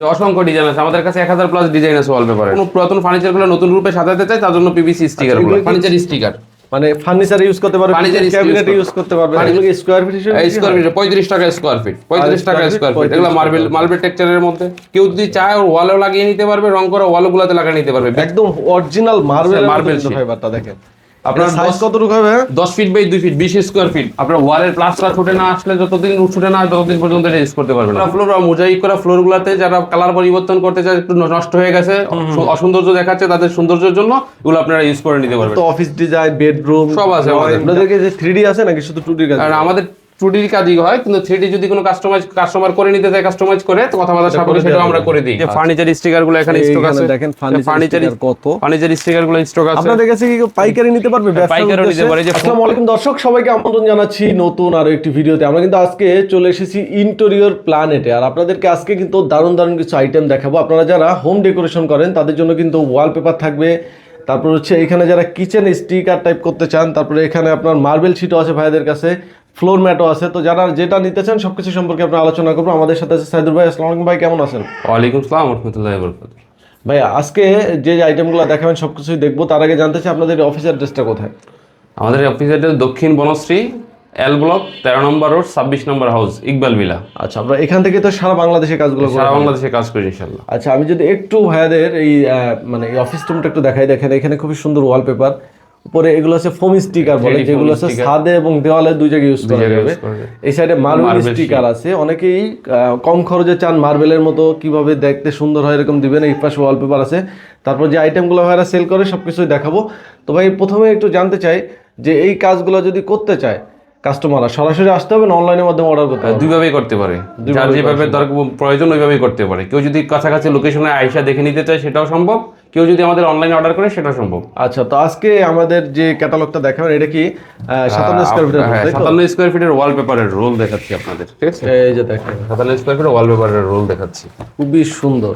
অসংখ্য ডিজাইন আছে আমাদের কাছে 1000 প্লাস ডিজাইন আছে ওয়ালপেপারে। কোনো পুরাতন ফার্নিচার গুলো নতুন রূপে সাজাতে চাই তার জন্য পিভিসি স্টিকার গুলো, ফার্নিচার স্টিকার মানে ফার্নিচার ইউজ করতে পারবে, ফার্নিচার ক্যাবিনেট ইউজ করতে পারবে। এগুলো কি স্কয়ার ফিট হিসেবে? স্কয়ার ফিট 35 টাকা স্কয়ার ফিট, 35 টাকা স্কয়ার ফিট। এগুলো মার্বেল টেক্সচারের মধ্যে কেউ যদি চায় ওর ওয়ালও লাগিয়ে নিতে পারবে, রং করা ওয়ালগুলোতে লাগিয়ে নিতে পারবে। একদম অরিজিনাল মার্বেল ফাইবারটা দেখেন। আপনার সাইজ কতটুকু হবে? 10 feet by 2 feet 20 square feet. আপনার ওয়ালের প্লাস্টার ছুটে না আসলে যতদিন ছুটে না ততদিন পর্যন্ত এটা ইউজ করতে পারবেন। ফ্লোর আর মোজাইক করা ফ্লোর গুলাতে যারা কালার পরিবর্তন করতে চায়, একটু নষ্ট হয়ে গেছে, অসৌন্দর্য দেখাচ্ছে, তাদের সৌন্দর্যের জন্য এগুলো আপনারা ইউজ করে নিতে পারবেন। তো অফিস ডিজাইন, বেডরুম সব আছে আমাদের। আপনাদেরকে যে 3D আছে নাকি শুধু 2D কাজ? আর আমাদের 2D কাজই হয়, কিন্তু 3D যদি কোনো কাস্টমার করে নিতে চায়, কাস্টমাইজ করে তো কথাবার্তা সাপোর্ট সেটাও আমরা করে দিই। যে ফার্নিচার স্টিকার গুলো এখানে স্টক আছে, দেখেন ফার্নিচার কত, ফার্নিচার স্টিকার গুলো স্টক আছে। আপনাদের কাছে কি পাইকারি নিতে পারবে? পাইকারি নিতে পারে। আসসালামু আলাইকুম দর্শক, সবাইকে আমন্ত্রণ জানাচ্ছি নতুন আরো একটি ভিডিওতে। আমরা কিন্তু আজকে চলে এসেছি ইন্টেরিয়র প্ল্যানেটে, আর আপনাদেরকে আজকে কিন্তু দারুণ দারুণ কিছু আইটেম দেখাবো। আপনারা যারা হোম ডেকোরেশন করেন তাদের জন্য কিন্তু ওয়ালপেপার থাকবে, তারপর হচ্ছে এখানে যারা কিচেন স্টিকার টাইপ করতে চান, তারপরে এখানে আপনার মার্বেল শিটও আছে ভাইদের কাছে, ফ্লোর ম্যাটও আছে। তো যারা যেটা নিতে চান সবকিছু সম্পর্কে আমরা আলোচনা করবো। আমাদের সাথে আছে সাইদুর ভাই। আসসালামু আলাইকুম ভাই, কেমন আছেন? ওয়ালাইকুম আসসালাম ওয়া রাহমাতুল্লাহি ওয়া বারাকাতুহু। ভাই আজকে যে আইটেমগুলো দেখাবেন সবকিছুই দেখবো, তার আগে জানতে চাই আপনাদের অফিস অ্যাড্রেসটা কোথায়? আমাদের অফিস অ্যাড্রেস দক্ষিণ বনশ্রী এল ব্লক 13 নম্বর রোড 26 নম্বর হাউস, ইকবাল ভিলা। আচ্ছা, আমরা এখান থেকে তো সারা বাংলাদেশে কাজগুলো করি। সারা বাংলাদেশে কাজ করি ইনশাআল্লাহ। আচ্ছা, আমি যদি একটু ভাইয়াদের এই মানে এই অফিস রুমটা একটু দেখাই। দেখেন এখানে খুবই সুন্দর ওয়ালপেপার, উপরে এগুলো আছে ফোম স্টিকার বলে, যেগুলো আছে ছাদে এবং দেওয়ালে দুই জায়গায় ইউজ করা যাবে। এই সাইডে মার্বেল স্টিকার আছে। অনেকেই কম খরচে চান মার্বেলের মতো কিভাবে দেখতে সুন্দর হয় এরকম দিবেন। এই পাশে ওয়ালপেপার আছে। তারপর যে আইটেমগুলো ভাইরা সেল করে সবকিছুই দেখাবো। তো ভাই প্রথমে একটু জানতে চাই যে এই কাজগুলো যদি করতে চায় কাস্টমাররা, সরাসরি আসতে হবে না অনলাইনের মাধ্যমে অর্ডার করতে হবে? দুইভাবেই করতে পারে, যার যেভাবে তার প্রয়োজন ওইভাবেই করতে পারে। কেউ যদি কাছাকাছি লোকেশনে আইসা দেখে নিতে চায় সেটাও সম্ভব, কেউ যদি আমাদের অনলাইনে অর্ডার করে সেটাও সম্ভব। আচ্ছা, তো আজকে আমাদের যে ক্যাটালগটা দেখাবেন এটা কি 57 স্কয়ার ফিটের? 57 স্কয়ার ফিটের ওয়ালপেপারের রোল দেখাচ্ছি আপনাদের, ঠিক আছে? এই যে দেখেন 57 স্কয়ার ফিটের ওয়ালপেপারের রোল দেখাচ্ছি, খুবই সুন্দর।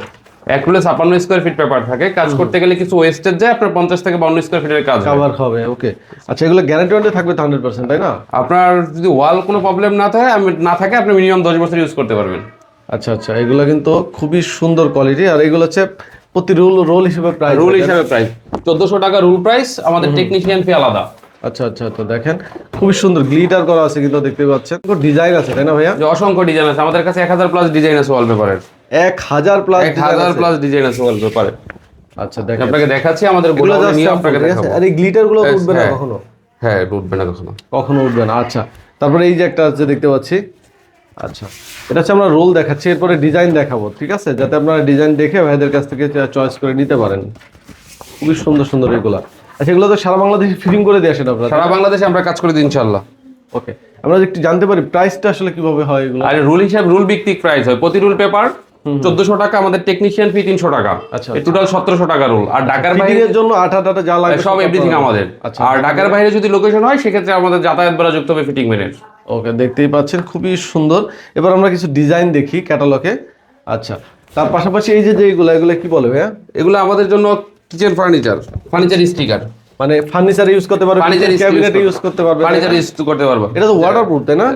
এক রোলে 56 স্কয়ার ফিট পেপার থাকে। কাজ করতে গেলে কিছু ওয়েস্টেজ যায়, আপনার 50 থেকে 52 স্কয়ার ফিটের কাজ কভার হবে। ওকে, আচ্ছা, এগুলো গ্যারান্টি ওয়ারেন্টি থাকবে তো 100%, তাই না? আপনার যদি ওয়াল কোনো প্রবলেম না থাকে আপনি মিনিমাম 10 বছর ইউজ করতে পারবেন। আচ্ছা আচ্ছা, এগুলো কিন্তু খুবই সুন্দর কোয়ালিটি। আর এগুলো হচ্ছে প্রতি রোল হিসেবে প্রাইস? 1400 টাকা রুল প্রাইস, আমাদের টেকনিশিয়ান ফি আলাদা। আচ্ছা আচ্ছা, তো দেখেন খুবই সুন্দর গ্লিটার করা আছে, কিন্তু দেখতে পাচ্ছেন ডিজাইন আছে, তাই না ভাইয়া? অসংখ্য ডিজাইন আছে আমাদের কাছে, 1000 প্লাস ডিজাইন আছে ওয়ালপেপারের। 1000 প্লাস ডিজাইন আছে ওয়ালপেপারে। আচ্ছা, দেখেন আপনাকে দেখাচ্ছি আমাদের গোডাউনে নিয়ে আপনাকে দেখাবো। আর এই গ্লিটার গুলো উঠবে না কখনো? হ্যাঁ, উঠবে না কখনো উঠবে না। আচ্ছা, তারপরে এই যে একটা আছে দেখতে পাচ্ছি। আচ্ছা, এটা হচ্ছে আমরা রোল দেখাচ্ছি, এরপরে ডিজাইন দেখাবো, ঠিক আছে? যাতে আপনারা ডিজাইন দেখে ভাইদের কাছ থেকে চয়েস করে নিতে পারেন। খুবই সুন্দর সুন্দর এগুলো। আচ্ছা, এগুলো তো সারা বাংলাদেশে ফিটিং করে দিয়ে আসেন আপনারা? সারা বাংলাদেশে আমরা কাজ করে দিই ইনশাআল্লাহ। ওকে, আমরা একটু জানতে পারি প্রাইসটা আসলে কিভাবে হয় এগুলো? আর রুল ভিত্তিক প্রাইস হয়। প্রতি রুল পেপার 1400 টাকা, আমাদের টেকনিশিয়ান ফি 300 টাকা। আচ্ছা, টোটাল 1700 টাকা রুল। আর ঢাকার বাইরে এর জন্য আটা যা লাগে সব এভরিথিং আমাদের। আর ঢাকার বাইরে যদি লোকেশন হয় সেক্ষেত্রে আমাদের যাতায়াত ভাড়া যুক্ত হবে ফিটিং মেনের। ওকে, দেখতেই পাচ্ছেন খুবই সুন্দর। এবার আমরা কিছু ডিজাইন দেখি ক্যাটালগে। আচ্ছা, তার পাশাপাশি এই যে এগুলো কি বলে ভাইয়া? এগুলো আমাদের জন্য কিচেন ফার্নিচার স্টিকার, মানে ফার্নিচার ইউজ করতে পারবে, ক্যাবিনেট ইউজ করতে পারবে, ফার্নিচার ইউজ করতে পারবে। এটা তো ওয়াটারপ্রুফ, তাই না?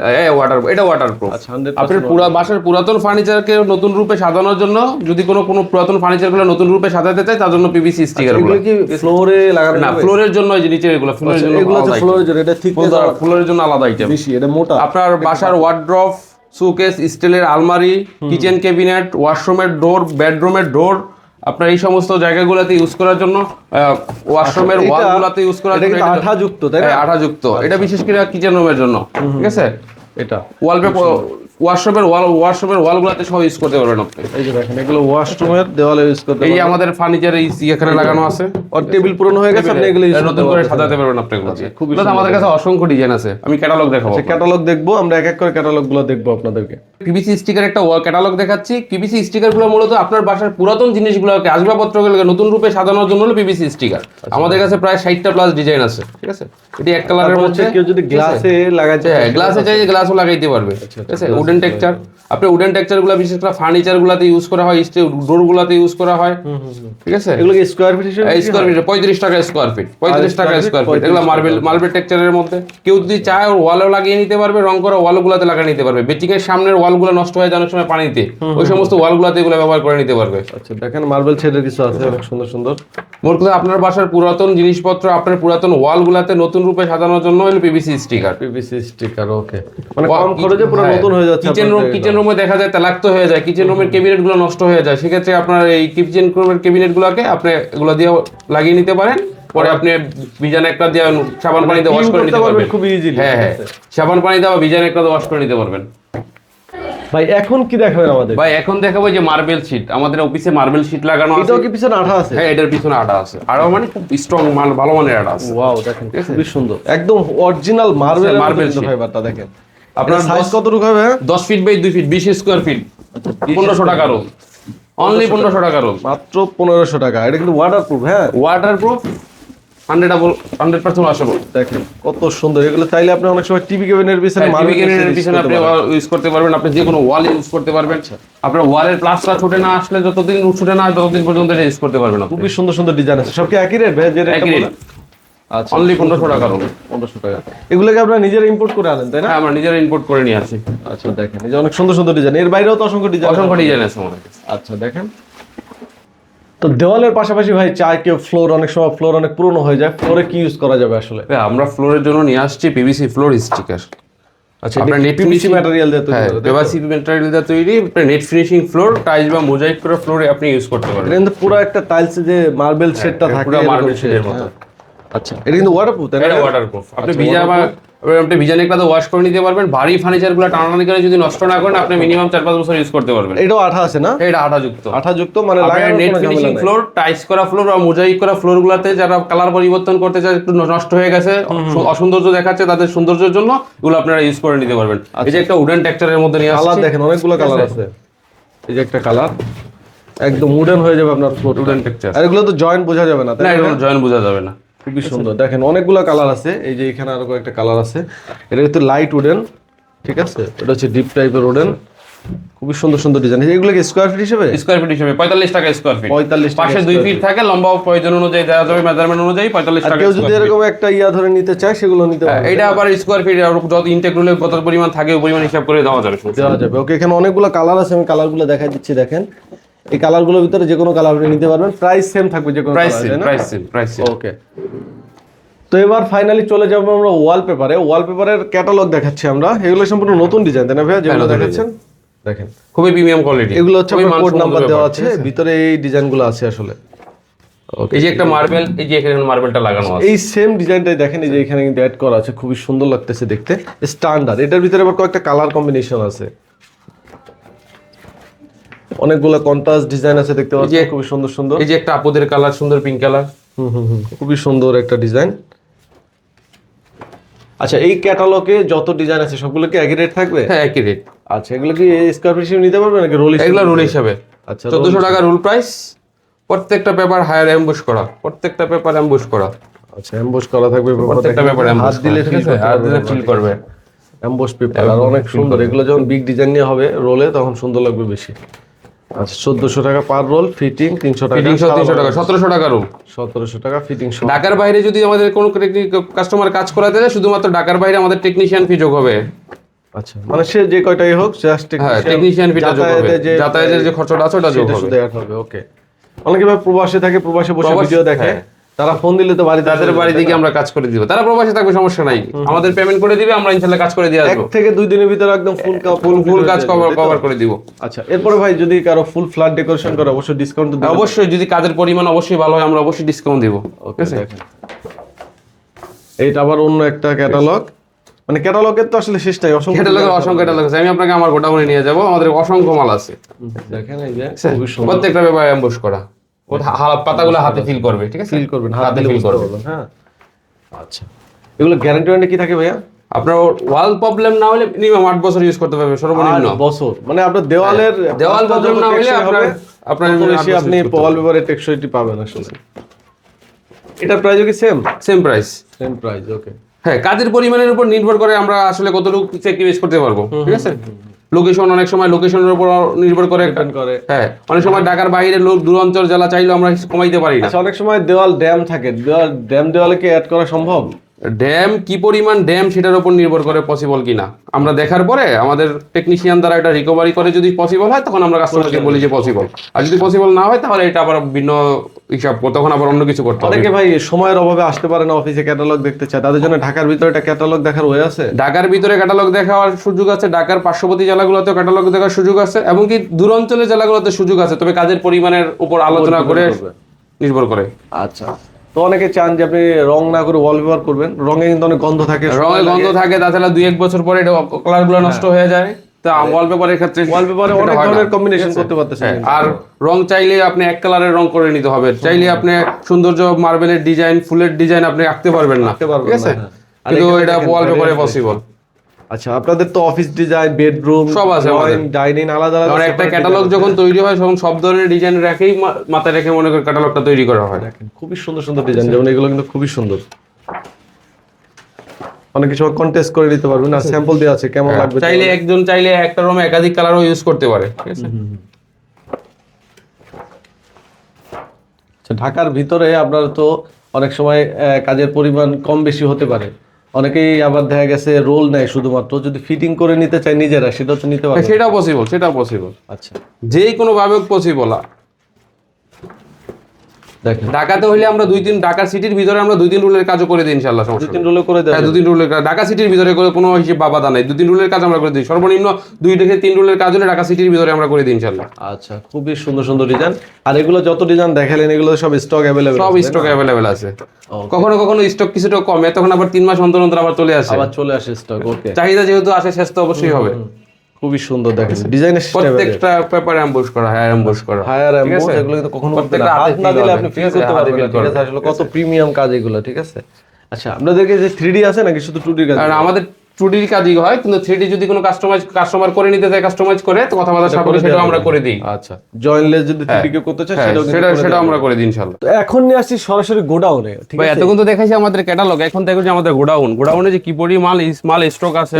এটা ওয়াটারপ্রুফ। আচ্ছা, আপনার পুরো বাসার পুরাতন ফার্নিচারকে নতুন রূপে সাজানোর জন্য, যদি কোনো পুরাতন ফার্নিচারগুলো নতুন রূপে সাজাতে চায় তার জন্য পিভিসি স্টিকার। এগুলো কি ফ্লোরে লাগানো? না, ফ্লোরের জন্য এই যে নিচে এগুলো ফ্লোরের জন্য। এগুলো হচ্ছে ফ্লোরের জন্য, এটা ঠিক ফ্লোরের জন্য আলাদা আইটেম, বেশি এটা মোটা। আপনার বাসার ওয়ার্ড্রপ, শোকেস, স্টিলের আলমারি, কিচেন ক্যাবিনেট, ওয়াশরুমের ডোর, বেডরুমের ডোর, আপনার এই সমস্ত জায়গাগুলোতে ইউজ করার জন্য, ওয়াশরুমের ওয়ালগুলোতে ইউজ করার জন্য আঠাযুক্ত, তাই না? আঠাযুক্ত। এটা বিশেষ করে কিচেন রুমের জন্য, ঠিক আছে? এটা ওয়ালপেপার ওয়াশরুমের ওয়ালগুলোতে সব ইউজ করতে পারবেন আপনি। এই যে দেখেন এগুলো ওয়াশরুমের দেওয়ালে ইউজ করতে পারবেন। এই আমাদের ফার্নিচার এই এখানে লাগানো আছে, আর টেবিল পুরনো হয়ে গেছে, আপনি এগুলো নতুন করে সাজাতে পারবেন আপনি এগুলো। খুব সুন্দর, আমাদের কাছে অসংখ্য ডিজাইন আছে। আমি ক্যাটালগ দেখাবো। ক্যাটালগ দেখবো আমরা, এক এক করে ক্যাটালগগুলো দেখবো আপনাদেরকে। পিভিসি স্টিকার একটা ক্যাটালগ দেখাচ্ছি। পিভিসি স্টিকারগুলো মূলত আপনার বাসার পুরাতন জিনিসগুলোকে, আসবাবপত্রগুলোকে নতুন রূপে সাজানোর জন্য হলো পিভিসি স্টিকার। আমাদের কাছে প্রায় 60টা প্লাস ডিজাইন আছে, ঠিক আছে? এটি এক কালারের মধ্যে। কেউ যদি গ্লাসে লাগাইতে, গ্লাসে চাই গ্লাসও লাগাইতে পারবে, ঠিক আছে? Wood wooden texture. আপনার উডেন টেক্সচার গুলো বিশেষ করে ফার্নিচার গুলাতে ইউজ করা হয়, ডোর গুলাতে ইউজ করা হয়, ঠিক আছে। এগুলো কি স্কয়ার ফিট হিসেবে? স্কয়ার ফিট 35 টাকা স্কয়ার ফিট, 35 টাকা স্কয়ার ফিট। এগুলো মার্বেল টেক্সচারের মধ্যে। কেউ যদি চায় ওর ওয়ালও লাগিয়ে নিতে পারবে, রং করা ওয়াল গুলাতে লাগিয়ে নিতে পারবে। বেচিং এর সামনের ওয়াল গুলো নষ্ট হয়ে যাওয়ার সময় পানিতে, ওই সমস্ত ওয়াল গুলাতে এগুলো ব্যবহার করে নিতে পারবে। আচ্ছা দেখেন মার্বেল শেডের কিছু আছে অনেক সুন্দর সুন্দর। মোট কথা আপনার বাসার পুরাতন জিনিসপত্র, আপনার পুরাতন ওয়াল গুলাতে নতুন রূপে সাজানোর জন্য হলো পিভিসি স্টিকার। পিভিসি স্টিকার, ওকে, মানে কম খরচে পুরো নতুন হয়ে যাচ্ছে। কিচেন রুমে দেখা যায় তেলাক্ত হয়ে যায়, কিচেন রুমের ক্যাবিনেট গুলো নষ্ট হয়ে যায়, সেক্ষেত্রে আপনার এই কিচেন রুমের ক্যাবিনেট গুলোকে আপনি এগুলো দিয়ে লাগিয়ে নিতে পারেন। পরে আপনি ভিজান একটা দিয়ে সাবান পানিতে ওয়াশ করে নিতে পারবেন খুব ইজিলি। হ্যাঁ, সাবান পানিতে বা ভিজান একটা ওয়াশ করে নিতে পারবেন। ভাই এখন কি দেখাবেন আমাদের? ভাই এখন দেখাবো যে মার্বেল শীট। আমাদের অফিসে মার্বেল শীট লাগানো আছে। এটাও কি পিছনে আঠা আছে? হ্যাঁ, এটার পিছনে আঠা আছে। আরো মানে খুব স্ট্রং মাল, ভালো মানের আঠা আছে। ওয়াও, দেখেন খুবই সুন্দর, একদম অরিজিনাল মার্বেল ফাইবারটা। দেখেন আপনার সাইজ কতটুকু হবে? 10 feet by 2 feet, 20 square feet, 1500 টাকা রোল, অনলি 1500 টাকা রোল, মাত্র 1500 টাকা। এটা কিন্তু ওয়াটারপ্রুফ। হ্যাঁ, ওয়াটারপ্রুফ, 100% ওয়াশেবল। দেখেন কত সুন্দর। এগুলো চাইলে আপনি অনেক সময় টিভি কেবিনের পিছনে আপনি ইউজ করতে পারবেন, আপনি যে কোনো ওয়াল ইউজ করতে পারবেন। আপনার ওয়ালের প্লাস্টার ছুটে না আসলে, যতদিন ছুটে না ততদিন পর্যন্ত এটা ইউজ করতে পারবেন। খুবই সুন্দর সুন্দর ডিজাইন আছে। সব কি একই রেট ভাই? যে রেটটা বলেন। আচ্ছা, অনলি 1500 টাকা রোল, 1500 টাকা। এগুলোকে আপনারা নিজেরা ইম্পোর্ট করে আনেন, তাই না? হ্যাঁ, আমরা নিজেরা ইম্পোর্ট করে নিয়ে আসি। আচ্ছা দেখেন, এই যে অনেক সুন্দর সুন্দর ডিজাইন। এর বাইরেও তো অসংখ্য ডিজাইন আছে আমাদের কাছে। আচ্ছা দেখেন, তো দেওয়ালের পাশাপাশি ভাই চাই কেউ ফ্লোর, অনেক সময় ফ্লোর অনেক পুরনো হয়ে যায়, ফ্লোরে কি ইউজ করা যাবে আসলে? আমরা ফ্লোরের জন্য নিয়ে আসছি পিভিসি ফ্লোর স্টিকার। আচ্ছা, আপনার নেট পিভিসি ম্যাটেরিয়াল দিয়ে তৈরি, পিভিসি ম্যাটেরিয়াল দিয়ে তৈরি, নেট ফিনিশিং ফ্লোর, টাইলস বা মোজাইক করা ফ্লোরে আপনি ইউজ করতে পারবেন। এটা কিন্তু পুরো একটা টাইলসে যে মার্বেল শেডটা থাকে, পুরো মার্বেল শেডের মতো। আচ্ছা, এটা কিন্তু ওয়াটারপ্রুফ, তাই না? এটা ওয়াটারপ্রুফ। আপনি ভিজানে একটা ওয়াশ করে নিতে পারবেন। ভারী ফার্নিচার গুলো টানাটানি করে যদি নষ্ট না করেন, আপনি মিনিমাম 4-5 বছর ইউজ করতে পারবেন। এটাও আঠা আছে না? এটা আঠাযুক্ত, আঠাযুক্ত, মানে নেট ফিনিশিং ফ্লোর, টাইলস করা ফ্লোর বা মোজাইক করা ফ্লোর গুলাতে যারা কালার পরিবর্তন করতে চায়, একটু নষ্ট হয়ে গেছে, অসৌন্দর্য দেখাচ্ছে, তাদের সৌন্দর্যের জন্য এগুলো আপনারা ইউজ করে নিতে পারবেন। এই যে একটা উডেন টেক্সচারের মধ্যে নিয়ে আসছে, কালার দেখেন, অনেকগুলো কালার আছে। এই যে একটা কালার একদম উডেন হয়ে যাবে আপনার ফ্লোর, উডেন টেক্সচার। আর এগুলো তো জয়েন্ট বোঝা যাবে না, তাই না? এটা জয়েন্ট বোঝা যাবে না। খুবই সুন্দর। দেখেন অনেকগুলো কালার আছে। এই যে এখানে আরো কয়েকটা কালার আছে। এটা কিন্তু লাইট উডেন, ঠিক আছে। এটা হচ্ছে ডিপ টাইপের উডেন, খুবই সুন্দর সুন্দর ডিজাইন। এগুলো কি স্কয়ার ফিট হিসেবে? স্কয়ার ফিট হিসেবে 45 টাকা স্কয়ার ফিট। 45 টাকা। পাশে 2 ফিট থাকে, লম্বা প্রয়োজন অনুযায়ী দেওয়া যাবে, মেজারমেন্ট অনুযায়ী 45 টাকা। কেউ যদি এরকম একটা ইয়া ধরে নিতে চায়, সেগুলো নিতে পারবে। এটা আবার স্কয়ার ফিট যত ইনটেক রুলে কত পরিমাণ থাকে, ওই পরিমাণ হিসাব করে দেওয়া যাবে। ওকে, এখানে অনেকগুলো কালার আছে, আমি কালারগুলো দেখাই দিচ্ছি। দেখেন এই কালারগুলোর ভিতরে যে কোনো কালার আপনি নিতে পারবেন। প্রাইস সেম থাকবে যে কোনো কালার, প্রাইস সেম। ওকে, তো এবার ফাইনালি চলে যাবো আমরা ওয়ালপেপারে। ওয়ালপেপারের ক্যাটালগ দেখাচ্ছি আমরা। এগুলো সম্পূর্ণ নতুন ডিজাইন, তাই না ভাইয়া? যেগুলো দেখাচ্ছেন দেখেন খুবই প্রিমিয়াম কোয়ালিটি। এগুলো হচ্ছে কোড নাম্বার দেওয়া আছে, ভিতরে এই ডিজাইনগুলো আছে আসলে। এই যে একটা মার্বেল, এই যে এখানে মার্বেলটা লাগানো আছে, এই সেম ডিজাইনটাই দেখেন, এই যে এখানে কিন্তু অ্যাড করা আছে, খুবই সুন্দর লাগতেছে দেখতে, স্ট্যান্ডার্ড। এটার ভিতরে আবার কয়েকটা কালার কম্বিনেশন আছে, অনেকগুলো কন্ট্রাস্ট ডিজাইন আছে, দেখতে পাচ্ছেন খুবই সুন্দর সুন্দর। এই যে একটা আপুদের কালার, সুন্দর পিঙ্ক কালার, খুবই সুন্দর একটা ডিজাইন। আচ্ছা, এই ক্যাটালগে যত ডিজাইন আছে সবগুলো কি একই রেট থাকবে? হ্যাঁ, একই রেট। আচ্ছা, এগুলো কি স্কয়ার ফিট হিসেবে নিতে পারবে নাকি রোল হিসেবে? এগুলো রোল হিসাবে। আচ্ছা, 1400 টাকা রোল প্রাইস। প্রত্যেকটা পেপার হায়ার এমবস করা, প্রত্যেকটা পেপার এমবস করা। আচ্ছা, এমবস করা থাকবে, প্রত্যেকটা পেপার এমবস, হাত দিলে ফিল করবে এমবস পেপার। আর অনেক সুন্দর। এগুলো যখন বিগ ডিজাইন নিয়ে হবে রোলে, তখন সুন্দর লাগবে বেশি। আচ্ছা, 1400 টাকা পার রোল, ফিটিং 300 টাকা, 300 টাকা, 1700 টাকা রোল, 1700 টাকা ফিটিং। ঢাকার বাইরে যদি আমাদের কোনো কাস্টমার কাজ করাতে যায়, শুধুমাত্র ঢাকার বাইরে আমাদের টেকনিশিয়ান ফি যোগ হবে। আচ্ছা, মানে সে যে কয়টাই হোক, জাস্ট টেকনিশিয়ান ফিটা যোগ হবে, যাতায়াতের যে খরচটা আছে ওটা যোগ হবে। ওকে, অনেকে ভাই প্রবাসে থাকে, প্রবাসে বসে ভিডিও দেখে, তারা ফোন দিলে তো তাদের বাড়ি থেকে আমরা কাজ করে দিব। তারা প্রবাসে থাকবে, সমস্যা নাই, আমাদের পেমেন্ট করে দিবে, আমরা ইনশাআল্লাহ কাজ করে দিয়ে আসবো। 1 থেকে 2 দিনের ভিতরে একদম ফুল কাজ কভার করে দিব। আচ্ছা, এরপরে ভাই যদি কারো ফুল ফ্ল্যাট ডেকোরেশন করে, অবশ্যই ডিসকাউন্ট দিবেন। অবশ্যই, যদি কাজের পরিমাণ অবশ্যই ভালো হয়, আমরা অবশ্যই ডিসকাউন্ট দিব। ওকে, দেখেন এইটা আবার অন্য একটা ক্যাটালগ। মানে ক্যাটালগের তো আসলে শেষ নাই, অসংখ্য ক্যাটালগ আছে। আমি আপনাকে আমার গোডাউনে নিয়ে যাব, আমাদের অসংখ্য মাল আছে। দেখেন এই যে প্রত্যেকটা পেপার এমবস করা, ও পাতাগুলো হাতে ফিল করবে, ঠিক আছে? ফিল করবেন, হাতে ফিল করবেন। হ্যাঁ, আচ্ছা, এগুলো গ্যারান্টি ওয়ারেন্টি কি থাকে ভাইয়া? আপনার ওয়াল প্রবলেম না হলে মিনিমাম 8 বছর ইউজ করতে পারবে, সর্বনিম্ন 8 বছর। মানে আপনার দেওয়াল প্রবলেম না হলে আপনার বেশি আপনি ওয়াল পেপারে টেকসইটি পাবেন আসলে। এটা প্রাইস কি সেম প্রাইস? ওকে। হ্যাঁ, কাজের পরিমাণের উপর নির্ভর করে আমরা আসলে কতটুকু স্যাক্রিফাইস করতে পারবো, ঠিক আছে? লোকেশন অনেক সময় লোকেশনের উপর নির্ভর করে Depend করে। হ্যাঁ, অনেক সময় ঢাকার বাইরে লোক দূরাঞ্চল জেলা চাইলেও আমরা কমাইতে পারি না। আচ্ছা, অনেক সময় দেওয়াল ড্যাম থাকে, দেওয়ালে কি অ্যাড করা সম্ভব? ড্যাম কি পরিমাণ ড্যাম সেটার উপর নির্ভর করে পসিবল কিনা আমরা দেখার পরে আমাদের টেকনিশিয়ান দ্বারা এটা রিকভারি করে যদি পসিবল হয় তখন আমরা কাস্টমারকে বলি যে পসিবল, আর যদি পসিবল না হয় তাহলে এটা আবার ভিন্ন হিসাব, তখন আবার অন্য কিছু করতে হবে। অনেকে ভাই সময়ের অভাবে আসতে পারে না অফিসে, ক্যাটালগ দেখতে চায়, তাদের জন্য ঢাকার ভিতরে একটা ক্যাটালগ দেখার ওয়ে আছে? ঢাকার ভিতরে ক্যাটালগ দেখার সুযোগ আছে, ঢাকার পার্শ্ববর্তী জেলাগুলোতে ক্যাটালগ দেখার সুযোগ আছে, এবং কি দূরাঞ্চলের জেলাগুলোতে সুযোগ আছে, তবে কাজের পরিমাণের উপর আলোচনা করে নির্ভর করে। আচ্ছা, তো অনেকে চান যে আপনি রং না করে ওয়ালপেপার করবেন, রঙে কিন্তু অনেক গন্ধ থাকে, রঙের গন্ধ থাকে, তাছাড়া 2-1 বছর পরে এটা কালার গুলো নষ্ট হয়ে যায়। তা ওয়ালপেপারের ক্ষেত্রে ওয়ালপেপারে অনেক ধরনের কম্বিনেশন করতে পারতেছেন। আর রং চাইলে আপনি এক কালারের রং করে নিতে হবে, চাইলে আপনি সৌন্দর্য মার্বেলের ডিজাইন ফুলের ডিজাইন আপনি আঁকতে পারবেন না, ঠিক আছে, কিন্তু এটা ওয়ালপেপারে পসিবল। আচ্ছা, আপনাদের তো অফিস ডিজাইন, বেডরুম সব আছে, ডাইনিং আলাদা আর একটা ক্যাটালগ যখন তৈরি হয় তখন সব ধরনের ডিজাইন রেখেই মাথায় রেখে মনে করে ক্যাটালগটা তৈরি করা হয়। খুবই সুন্দর সুন্দর ডিজাইন, যেমন এগুলো কিন্তু খুবই সুন্দর, অনেক কিছু কন্টেস্ট করে নিতে পারবেন, আর স্যাম্পল দেওয়া আছে কেমন লাগবে। চাইলে একজন চাইলে একটা রুমে একাধিক কালারও ইউজ করতে পারে, ঠিক আছে। আচ্ছা, ঢাকার ভিতরে আপনার তো অনেক সময় কাজের পরিমাণ কম বেশি হতে পারে, অনেকেই আবার দেখা গেছে রোল নেয় শুধুমাত্র, যদি ফিটিং করে নিতে চায় নিজেরা সেটাও তো নিতে পারবে। সেটাও পসিবল, সেটাও পসিবল, আচ্ছা, যেই কোনো ভাবে পসিবল। দেখেন ঢাকাতে হইলে আমরা ঢাকা সিটির ভিতরে আমরা 2-3 রুলের কাজও করে দিই ইনশাআল্লাহ, সমস্যা 2-3 রোলে করে দেয়। হ্যাঁ, 2-3 রুলের কাজ ঢাকা সিটির ভিতরে করে কোনো হিসেব বাধা নাই, 2-3 রুলের কাজ আমরা করে দিই, সর্বনিম্ন 2 থেকে 3 রুলের কাজ হলে ঢাকা সিটির ভিতরে আমরা করে দিই ইনশাআল্লাহ। আচ্ছা, খুবই সুন্দর সুন্দর ডিজাইন, আর এগুলো যত ডিজাইন দেখালেন এগুলো সব স্টক অ্যাভেলেবল, সব স্টক অ্যাভেলেবেল আছে। কখনো কখনো স্টক কিছুটা কমে, তখন আবার 3 মাস অন্তর অন্তর আবার চলে আসে, আবার চলে আসে স্টক। ওকে, চাহিদা যেহেতু আসে শেষ তো অবশ্যই হবে। খুবই সুন্দর দেখেন ডিজাইনের সিস্টেম, প্রত্যেকটা পেপারে অ্যাম্বুশ করা, হায়ার অ্যাম্বুশ করা, হায়ার ঠিক এমবোস, আছে? এগুলো কিন্তু কখনো প্রত্যেকটা হাত হাতে না feel দিলে হবে, আপনি ঠিক ফিল আছে? করতে হাতে পারবেন না, feel ঠিক আছে? করবেন, আসলে কত প্রিমিয়াম কাজ এগুলো, ঠিক আছে। আচ্ছা, আপনাদেরকে যে 3D আছে নাকি শুধু 2D কাজ? আর আমাদের 2D কাজই হয়, কিন্তু 3D যদি কোনো কাস্টমার করে নিতে চায়, কাস্টমাইজ করে তো কথাবার্তা সাপোর্ট সেটাও আমরা করে দিই। আচ্ছা, জয়েন্টলেস যদি 3D কেউ করতে চায় হ্যাঁ, সেটাও কিন্তু সেটা করে সেটা দেওয়া আমরা যাবে। করে দিই ইনশাআল্লাহ। তো এখন নিয়ে আসছি সরাসরি গোডাউনে, ঠিক ভাই আছে। এতক্ষণ তো দেখাইছি আমাদের ক্যাটালগ, এখন দেখো যে আমাদের গোডাউনে যে কি পরিমাণ মাল স্টক আছে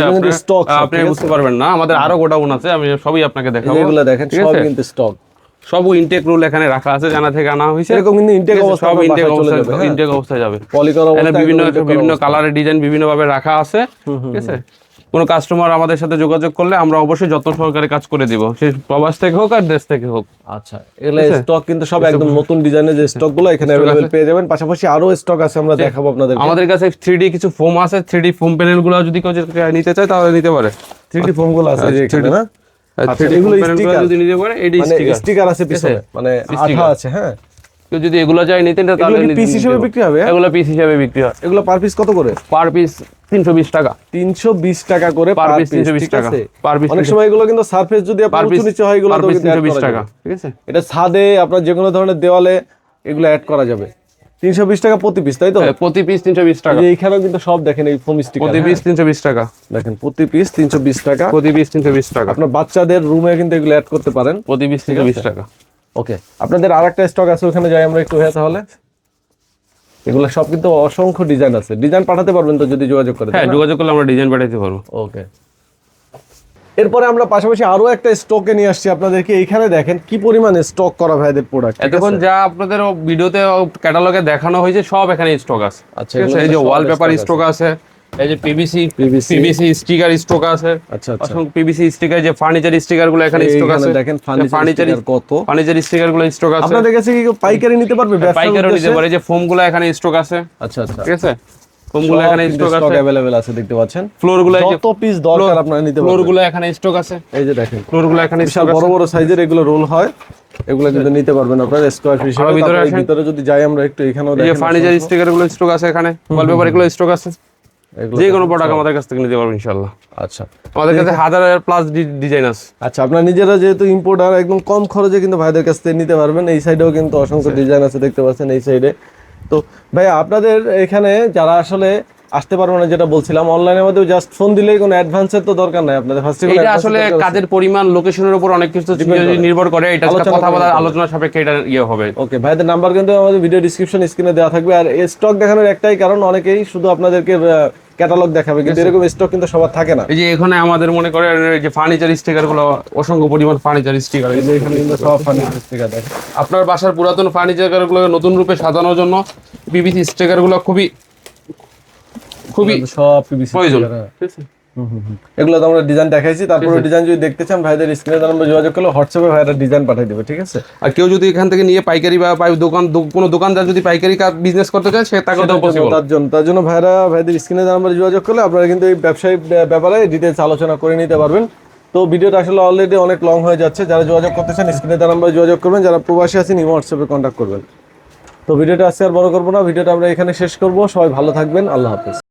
আপনি বুঝতে পারবেন না। আমাদের আরো গোডাউন আছে, আমি সবই আপনাকে দেখাবো। এগুলো দেখেন সব কিন্তু স্টক, সব ইনটেক রুল এখানে রাখা আছে, জানা থেকে আনা হয়েছে, এরকম কিন্তু ইনটেক অবস্থা সব ইনটেক অবস্থায় যাবে। পলিকর এখানে অবস্থা বিভিন্ন কালারের ডিজাইন বিভিন্ন ভাবে রাখা আছে, ঠিক আছে। কোনো কাস্টমার আমাদের সাথে যোগাযোগ করলে আমরা অবশ্যই যত্ন সহকারে কাজ করে দিব, সে প্রবাস থেকে হোক আর দেশ থেকে হোক। আচ্ছা, এগুলো স্টক কিন্তু সব একদম নতুন ডিজাইনের যে স্টকগুলো এখানে अवेलेबल পেয়ে যাবেন, পাশাপাশি আরো স্টক আছে আমরা দেখাবো আপনাদের। আমাদের কাছে 3D কিছু ফোম আছে, 3D ফোম প্যানেলগুলো যদি কেউ নিতে চায় তাহলে নিতে পারে। 3D ফোমগুলো আছে যে এখানে না, আচ্ছা, এগুলো এগুলো স্টিকার যদি নিতে পারে, এই মানে স্টিকার আছে পিছনে, মানে আঠা আছে। হ্যাঁ, কেউ যদি এগুলো চাই নিতে তাহলে পিস হিসেবে বিক্রি হবে? এগুলো পিস হিসেবে বিক্রি হয়। এগুলো পার পিস কত করে? পার পিস 320 টাকা। 320 টাকা করে পার পার পিস, পিস, 320 ঠিক টাকা আছে। Per piece. অনেক সময় এগুলো কিন্তু সারফেস যদি আপনার উঁচু নিচে হয় এগুলো তো কিন্তু 320 টাকা, ঠিক আছে। এটা ছাদে আপনার যে কোনো ধরনের দেওয়ালে এগুলো অ্যাড করা যাবে। 320 টাকা প্রতি পিস, তাই তো? প্রতি পিস 320 টাকা। এইখানেও কিন্তু সব দেখেন এই ফোম স্টিকার, প্রতি পিস 320 টাকা। দেখেন প্রতি পিস 320 টাকা, প্রতি পিস 320 টাকা। আপনার বাচ্চাদের রুমে কিন্তু এগুলো অ্যাড করতে পারেন। প্রতি পিস 320 টাকা। ওকে, আপনাদের আরেকটা স্টক আছে, ওখানে যাই আমরা একটু। হয়ে তাহলে এগুলো সব কিন্তু অসংখ্য ডিজাইন আছে, ডিজাইন পাঠাতে পারবেন তো যদি যোগাযোগ করেন? হ্যাঁ, যোগাযোগ করলে আমরা ডিজাইন পাঠাতে পারবো। ওকে, এরপরে আমরা পাশাপাশি আরো একটা স্টকে নিয়ে আসছি আপনাদেরকে। এইখানে দেখেন কি পরিমাণ স্টক করা ভাইদের প্রোডাক্ট, এতক্ষণ যা আপনাদের ভিডিওতে ক্যাটালগে দেখানো হয়েছে সব এখানে স্টক আছে। আচ্ছা, ঠিক আছে, এই যে ওয়ালপেপার স্টক আছে, এই যে পিভিসি স্টিকার স্টক আছে। আচ্ছা আচ্ছা, পিভিসি স্টিকার, যে ফার্নিচার স্টিকার গুলো এখানে স্টক আছে। দেখেন ফার্নিচার কত, ফার্নিচার স্টিকার গুলো স্টক আছে। আপনাদের কাছে কি পাইকারি নিতে পারবে? পাইকারি নিতে পারে, যে ফোম গুলো এখানে স্টক আছে। আচ্ছা আচ্ছা, ঠিক আছে, ফোম গুলো এখানে স্টক আছে, अवेलेबल আছে, দেখতে পাচ্ছেন। ফ্লোর গুলো যত পিস দরকার আপনারা নিতে পারবেন। ফ্লোর গুলো এখানে স্টক আছে, এই যে দেখেন ফ্লোর গুলো এখানে বিশাল বড় বড় সাইজের এগুলো রোল হয়, এগুলো কিন্তু নিতে পারবেন আপনারা স্কয়ার ফিট হিসেবে। ভিতরে যদি যাই আমরা একটু, এখানেও দেখেন, এই যে ফার্নিচার স্টিকার গুলো স্টক আছে এখানে, ওয়ালপেপার গুলো স্টক আছে। যে কোনো প্রোডাক্ট আমাদের কাছ থেকে নিতে পারবেন ইনশাআল্লাহ। আচ্ছা, আমাদের কাছে 1000 প্লাস ডিজাইন আছে। আচ্ছা, আপনারা নিজেরা যেহেতু ইম্পোর্টার, একদম কম খরচে কিন্তু ভাইদের কাছ থেকে নিতে পারবেন। এই সাইডেও কিন্তু অসংখ্য ডিজাইন আছে, দেখতে পাচ্ছেন এই সাইডে। তো ভাই আপনাদের এখানে যারা আসলে আসতে পারবো না, যেটা বলছিলাম, অনলাইনের মধ্যে জাস্ট ফোন দিলেই কোনো অ্যাডভান্সের তো দরকার নাই আপনাদের। ফার্স্ট এটা আসলে কাজের পরিমাণ, লোকেশনের উপর অনেক কিছু নির্ভর করে, এটা কথাবার্তা আলোচনা সাপেক্ষে এটা ইয়ে হবে। ওকে, ভাইদের নাম্বার কিন্তু আমাদের ভিডিও ডেসক্রিপশন স্ক্রিনে দেওয়া থাকবে। আর স্টক দেখানোর একটাই কারণ, অনেকেই শুধু আপনাদেরকে ক্যাটালগ দেখাবে, কিন্তু এরকম স্টক কিন্তু সবার থাকে না। এই যে এখানে আমাদের মনে করেন এই যে ফার্নিচার স্টিকার গুলো, অসংখ্য পরিমাণ ফার্নিচার স্টিকার, এই যে এখানে কিন্তু সব ফার্নিচার স্টিকার দেখেন। আপনার বাসার পুরাতন ফার্নিচার গুলো নতুন রূপে সাজানোর জন্য পিভিসি স্টিকার গুলো খুবই সব পিভিসি প্রয়োজন। এগুলো তো আমরা ডিজাইন দেখাইছি, তারপরে ডিজাইন যদি দেখতে চান ভাইদের স্ক্রিনে নাম্বার যোগাযোগ করলে হোয়াটসঅ্যাপে ভাইরা ডিজাইন পাঠিয়ে দেবে, ঠিক আছে? আর কেউ যদি এখান থেকে নিয়ে পাইকারি বা কোনো দোকানদার যদি পাইকারি বিজনেস করতে চায়, সে তাকে তার জন্য ভাইদের স্ক্রিনে নাম্বার যোগাযোগ করলে আপনারা কিন্তু এই ব্যবসায়ী ব্যাপারে ডিটেলস আলোচনা করে নিতে পারবেন। তো ভিডিওটা আসলে অলরেডি অনেক লং হয়ে যাচ্ছে, যারা যোগাযোগ করতে চান স্ক্রিনে নাম্বার যোগাযোগ করবেন, যারা প্রবাসী আছেন হোয়াটসঅ্যাপে কন্ট্যাক্ট করবেন। তো ভিডিওটা আজকে আর বড় করবো না, ভিডিওটা আমরা এখানে শেষ করবো। সবাই ভালো থাকবেন, আল্লাহ হাফেজ।